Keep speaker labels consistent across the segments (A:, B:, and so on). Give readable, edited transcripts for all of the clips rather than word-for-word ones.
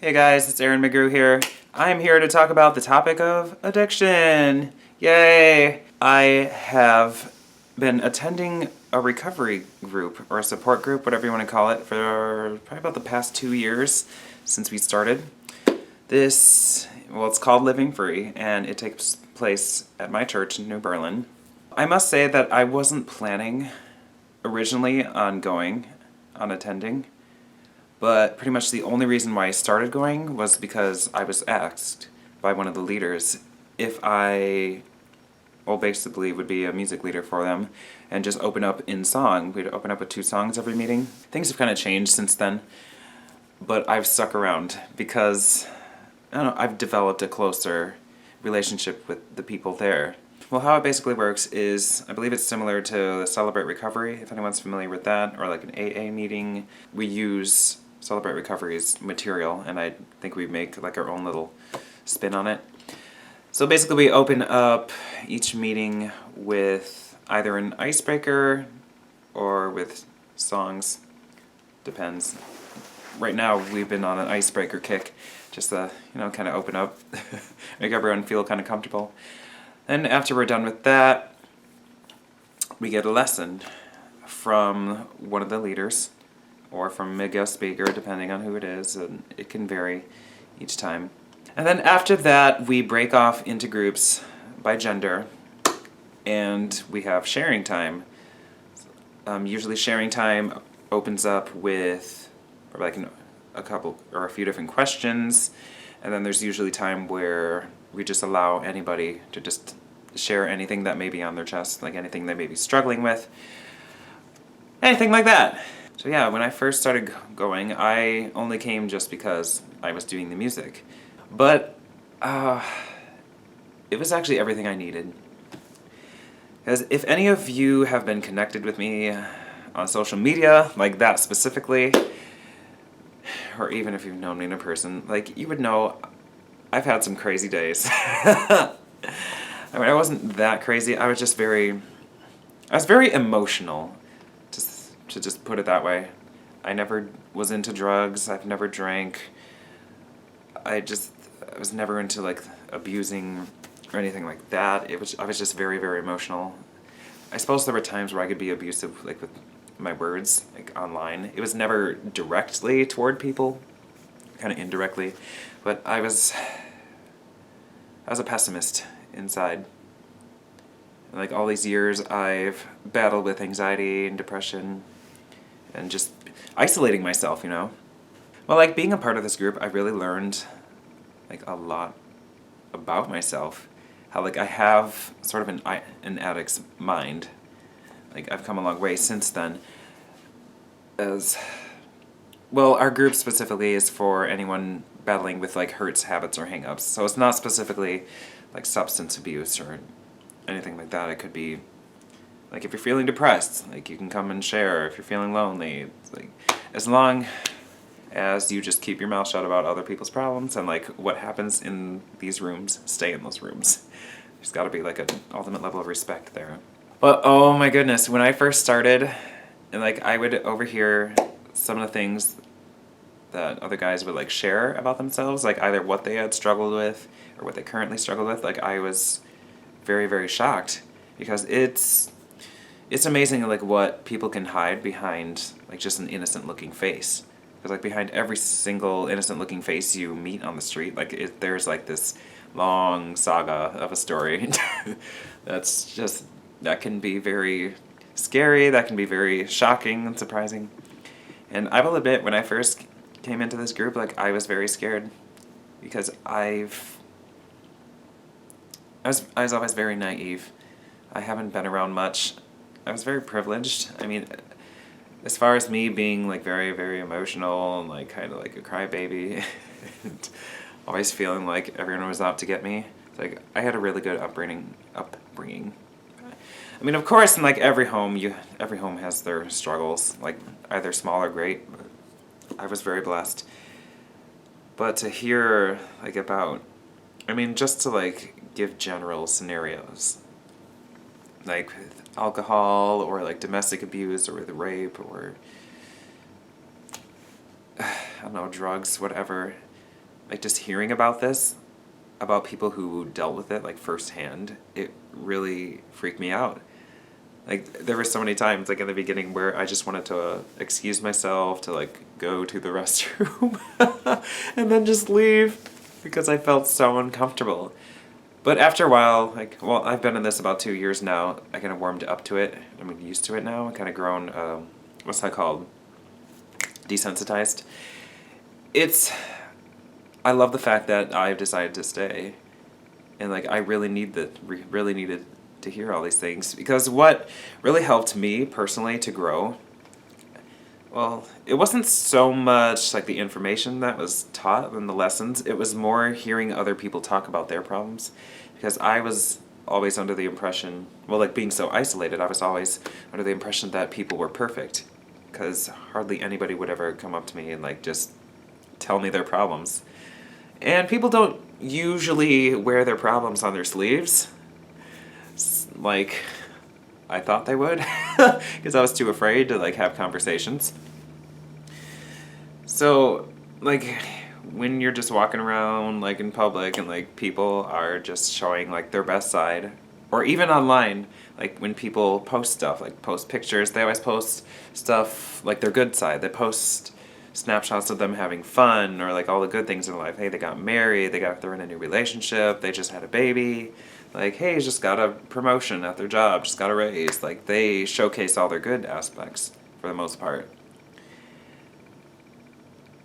A: Hey guys, it's Aaron McGrew here. I'm here to talk about the topic of addiction. Yay! I have been attending a recovery group or a support group, whatever you want to call it, for probably about the past 2 years since we started. It's called Living Free, and it takes place at my church in New Berlin. I must say that I wasn't planning originally on attending. But pretty much the only reason why I started going was because I was asked by one of the leaders if I, basically would be a music leader for them and just open up in song. We'd open up with 2 songs every meeting. Things have kind of changed since then, but I've stuck around because, I don't know, I've developed a closer relationship with the people there. Well, how it basically works is, I believe it's similar to Celebrate Recovery, if anyone's familiar with that, or like an AA meeting. We use Celebrate Recovery's material, and I think we make like our own little spin on it. So basically we open up each meeting with either an icebreaker or with songs. Depends. Right now we've been on an icebreaker kick, just to, kind of open up, make everyone feel kind of comfortable. Then after we're done with that, we get a lesson from one of the leaders or from a guest speaker, depending on who it is, and it can vary each time. And then after that, we break off into groups by gender, and we have sharing time. Usually sharing time opens up with like a couple or a few different questions, and then there's usually time where we just allow anybody to just share anything that may be on their chest, like anything they may be struggling with, anything like that. So yeah, when I first started going, I only came just because I was doing the music. But it was actually everything I needed. Because if any of you have been connected with me on social media, like that specifically, or even if you've known me in person, like you would know I've had some crazy days. I mean, I wasn't that crazy. I was very emotional, to just put it that way. I never was into drugs. I've never drank. I was never into like abusing or anything like that. I was just very, very emotional. I suppose there were times where I could be abusive, like with my words, like online. It was never directly toward people, kind of indirectly, but I was a pessimist inside. Like all these years I've battled with anxiety and depression and just isolating myself, Well, like being a part of this group, I really learned like a lot about myself. How like I have sort of an addict's mind. Like I've come a long way since then. Our group specifically is for anyone battling with like hurts, habits, or hang-ups. So it's not specifically like substance abuse or anything like that. It could be like if you're feeling depressed, like you can come and share. If you're feeling lonely, it's like as long as you just keep your mouth shut about other people's problems and like what happens in these rooms, stay in those rooms. There's got to be like an ultimate level of respect there. But oh my goodness, when I first started, and like I would overhear some of the things that other guys would like share about themselves, like either what they had struggled with or what they currently struggle with, like I was very, very shocked because it's amazing like what people can hide behind like just an innocent looking face. Because like behind every single innocent looking face you meet on the street, like there's like this long saga of a story that can be very scary, that can be very shocking and surprising. And I will admit, when I first came into this group, like I was very scared because I was always very naive. I haven't been around much. I was very privileged. I mean, as far as me being like very, very emotional and like kind of like a crybaby and always feeling like everyone was out to get me, it's like I had a really good upbringing. I mean, of course, in like every home has their struggles, like either small or great. But I was very blessed. But to hear like about, I mean, just to like give general scenarios, like with alcohol or like domestic abuse or with rape or I don't know, drugs, whatever. like just hearing about this, about people who dealt with it like firsthand, it really freaked me out. Like there were so many times like in the beginning where I just wanted to excuse myself to like go to the restroom and then just leave because I felt so uncomfortable. But after a while, like, well, I've been in this about 2 years now. I kind of warmed up to it. I'm used to it now. I kind of grown, what's that called? Desensitized. It's, I love the fact that I've decided to stay. And like, I really really needed to hear all these things. Because what really helped me personally to grow, well, it wasn't so much like the information that was taught and the lessons. It was more hearing other people talk about their problems. Because I was always under the impression, well, like being so isolated, I was always under the impression that people were perfect. Because hardly anybody would ever come up to me and like just tell me their problems. And people don't usually wear their problems on their sleeves. Like, I thought they would. Because I was too afraid to like have conversations. So, like, when you're just walking around like in public and like people are just showing like their best side, or even online, like when people post stuff, like post pictures, they always post stuff like their good side. They post snapshots of them having fun or like all the good things in life. Hey, they got married, they're in a new relationship, they just had a baby. Like, hey, just got a promotion at their job, just got a raise. Like, they showcase all their good aspects for the most part.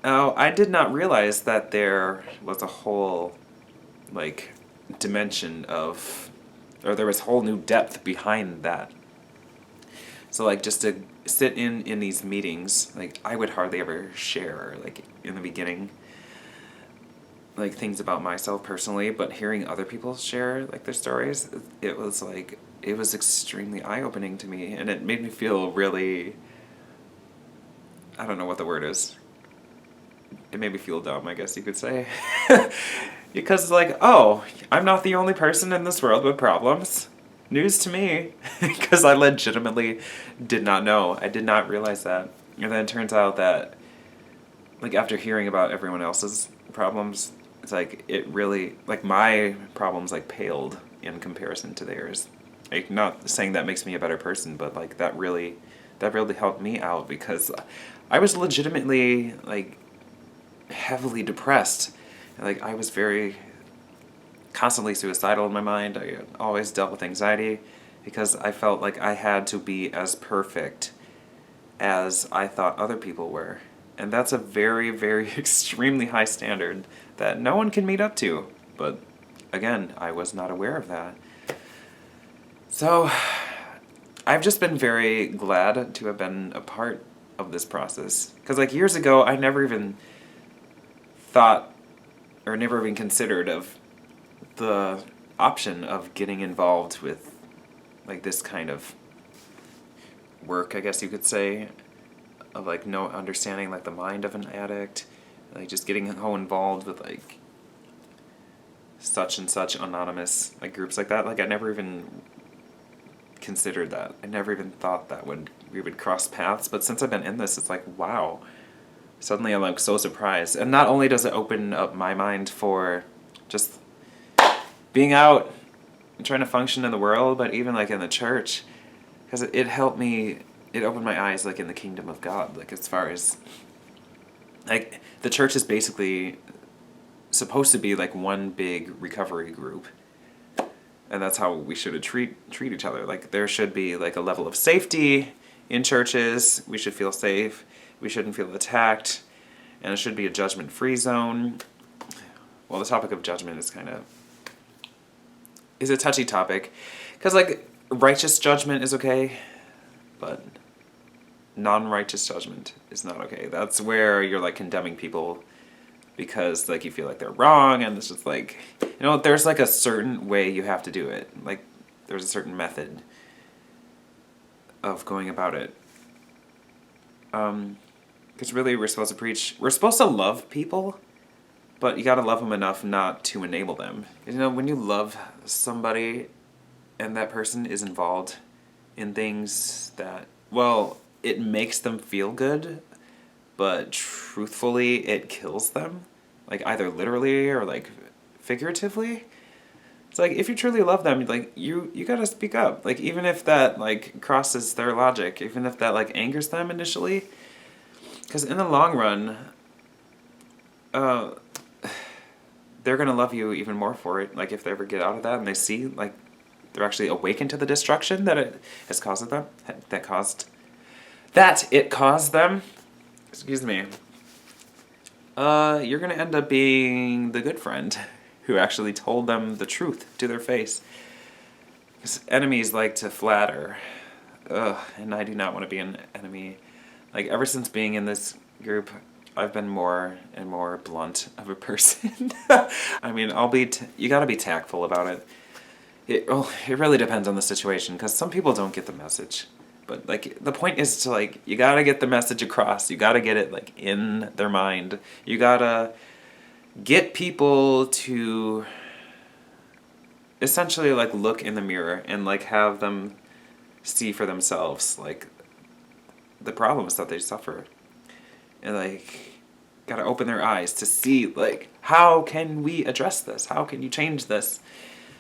A: Now, I did not realize that there was a whole, like, dimension of, or there was whole new depth behind that. So, like, just to sit in these meetings, like, I would hardly ever share, like, in the beginning, like, things about myself personally, but hearing other people share, like, their stories, it was, like, it was extremely eye-opening to me, and it made me feel really, I don't know what the word is. It made me feel dumb, I guess you could say. Because, like, oh, I'm not the only person in this world with problems. News to me. Because I legitimately did not know. I did not realize that. And then it turns out that, like, after hearing about everyone else's problems, it's like, it really, like, my problems, like, paled in comparison to theirs. Like, not saying that makes me a better person, but, like, that really helped me out because I was legitimately, like, heavily depressed. Like, I was very constantly suicidal in my mind. I always dealt with anxiety because I felt like I had to be as perfect as I thought other people were. And that's a very, very extremely high standard that no one can meet up to. But again, I was not aware of that. So I've just been very glad to have been a part of this process. Because like years ago, I never even thought or never even considered of the option of getting involved with like this kind of work, I guess you could say, of like no understanding like the mind of an addict, like just getting so involved with like such and such anonymous like groups like that. Like I never even considered that. I never even thought that we would cross paths. But since I've been in this, it's like wow. Suddenly I'm like so surprised. And not only does it open up my mind for just being out and trying to function in the world, but even like in the church, because it helped me, it opened my eyes like in the kingdom of God, like as far as, like the church is basically supposed to be like one big recovery group. And that's how we should treat each other. Like there should be like a level of safety in churches. We should feel safe. We shouldn't feel attacked. And it should be a judgment-free zone. Well, the topic of judgment is a touchy topic. Because, like, righteous judgment is okay, but non-righteous judgment is not okay. That's where you're, like, condemning people because, like, you feel like they're wrong, and it's just, like, you know, there's, like, a certain way you have to do it. Like, there's a certain method of going about it. Because really we're supposed to love people, but you gotta love them enough not to enable them. You know, when you love somebody and that person is involved in things that, well, it makes them feel good, but truthfully it kills them. like either literally or like figuratively. It's like if you truly love them, like you gotta speak up. Like even if that like crosses their logic, even if that like angers them initially, because in the long run, uh, they're gonna love you even more for it. Like if they ever get out of that and they see like they're actually awakened to the destruction that it has caused them, that it caused them. Excuse me. You're gonna end up being the good friend who actually told them the truth to their face. Because enemies like to flatter. Ugh, and I do not want to be an enemy. Like, ever since being in this group, I've been more and more blunt of a person. I mean, you gotta be tactful about it. It really depends on the situation, because some people don't get the message. But, like, the point is to, like, you gotta get the message across. You gotta get it, like, in their mind. You gotta get people to essentially, like, look in the mirror and, like, have them see for themselves, like, the problems that they suffer. And, like, gotta open their eyes to see, like, how can we address this? How can you change this?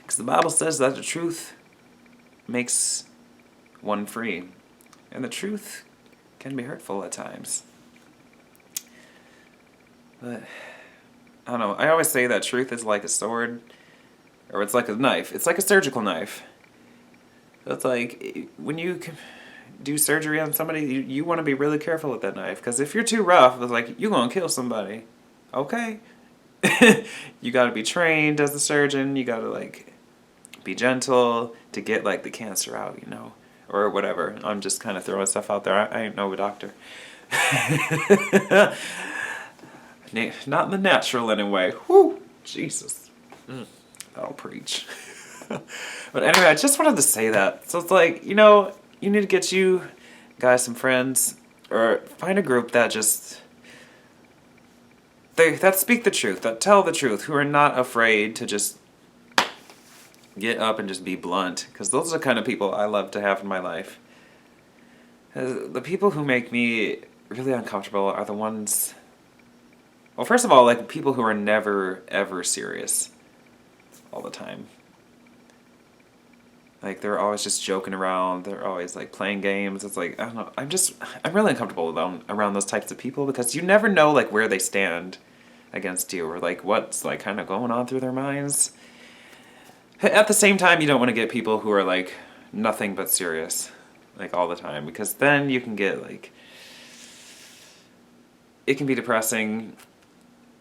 A: Because the Bible says that the truth makes one free. And the truth can be hurtful at times. But, I don't know, I always say that truth is like a sword, or it's like a knife. It's like a surgical knife. It's like, when you do surgery on somebody, you want to be really careful with that knife. Because if you're too rough, it's like, you're going to kill somebody. Okay? You got to be trained as a surgeon. You got to, like, be gentle to get, like, the cancer out, you know? Or whatever. I'm just kind of throwing stuff out there. I ain't no doctor. Not in the natural, anyway. Whew! Jesus. That'll preach. But anyway, I just wanted to say that. So it's like, you know, you need to get you guys some friends, or find a group that just, that speak the truth, that tell the truth, who are not afraid to just get up and just be blunt. Because those are the kind of people I love to have in my life. The people who make me really uncomfortable are the ones, well, first of all, like, people who are never, ever serious all the time. Like, they're always just joking around. They're always, like, playing games. It's like, I don't know. I'm really uncomfortable around those types of people, because you never know, like, where they stand against you, or, like, what's, like, kind of going on through their minds. At the same time, you don't want to get people who are, like, nothing but serious, like, all the time, because then you can get, like, it can be depressing.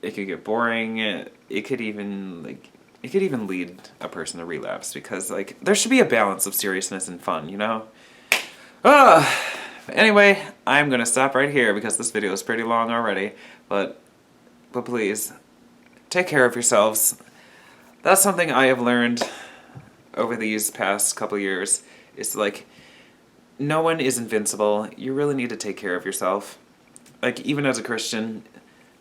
A: It could get boring. It could even, like, it could even lead a person to relapse, because, like, there should be a balance of seriousness and fun, you know? Anyway, I'm gonna stop right here, because this video is pretty long already, but please, take care of yourselves. That's something I have learned over these past couple years, is, like, no one is invincible. You really need to take care of yourself. Like, even as a Christian,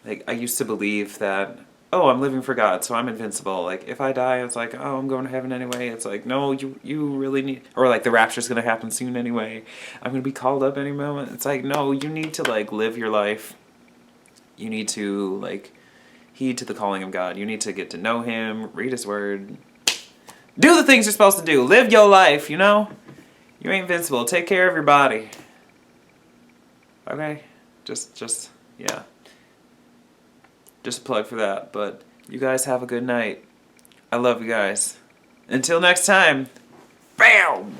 A: like, I used to believe that, oh, I'm living for God, so I'm invincible. Like, if I die, it's like, oh, I'm going to heaven anyway. It's like, no, you really need, or like, the rapture's going to happen soon anyway. I'm going to be called up any moment. It's like, no, you need to, like, live your life. You need to, like, heed to the calling of God. You need to get to know Him, read His Word. Do the things you're supposed to do. Live your life, you know? You ain't invincible. Take care of your body. Okay? Just, yeah. Just a plug for that, but you guys have a good night. I love you guys. Until next time, BAM!